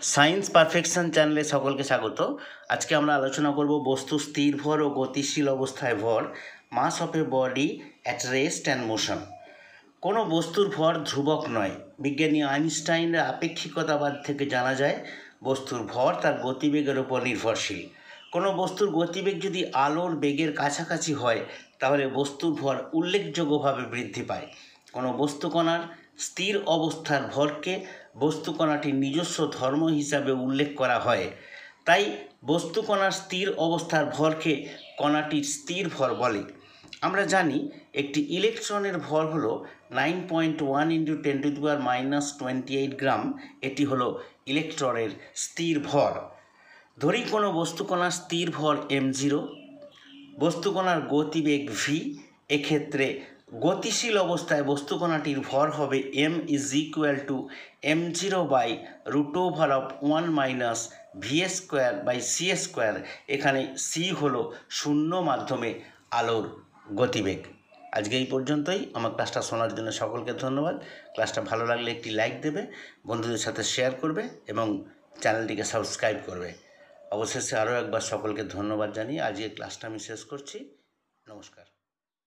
Science perfection চ্যানেলে সকলকে স্বাগত। আজকে আমরা আলোচনা করব বস্তু স্থির ভর ও গতিশীল অবস্থায় ভর, mass of a body at rest and motion. কোনো বস্তুর ভর ধ্রুবক নয়। বিজ্ঞানী আইনস্টাইনের আপেক্ষিকতাবাদ থেকে জানা যায় বস্তুর ভর তার গতিবেগের উপর নির্ভরশীল। কোনো বস্তুর গতিবেগ যদি আলোর বেগের কাছাকাছি হয় তাহলে বস্তুর ভর উল্লেখযোগ্যভাবে বৃদ্ধি পায়। কোনো বস্তুকণার স্থির অবস্থার ভরকে বস্তুকণাটির নিজস্ব ধর্ম হিসাবে উল্লেখ করা হয়। তাই বস্তুকণার স্থির অবস্থার ভরকে কণাটির স্থির ভর বলে। আমরা জানি একটি ইলেকট্রনের ভর হলো 9.1 × 10⁻⁻28 গ্রাম। এটি হলো ইলেকট্রনের স্থির ভর। ধরি কোনো বস্তুকণার স্থির ভর m0, বস্তুকণার গতিবেগ v। এক্ষেত্রে গতিশীল অবস্থায় বস্তুকণাটির ভর হবে m = m0/√1 - v²/c²। এখানে c হলো শূন্য মাধ্যমে আলোর গতিবেগ। আজকে এই পর্যন্তই। আমার ক্লাসটা শোনার জন্য সকলকে ধন্যবাদ। ক্লাসটা ভালো লাগলে একটি লাইক দেবে, বন্ধুদের সাথে শেয়ার করবে এবং চ্যানেলটিকে সাবস্ক্রাইব করবে। অবশেষে আরও একবার সকলকে ধন্যবাদ জানিয়ে আজকের ক্লাসটা আমি শেষ করছি। নমস্কার।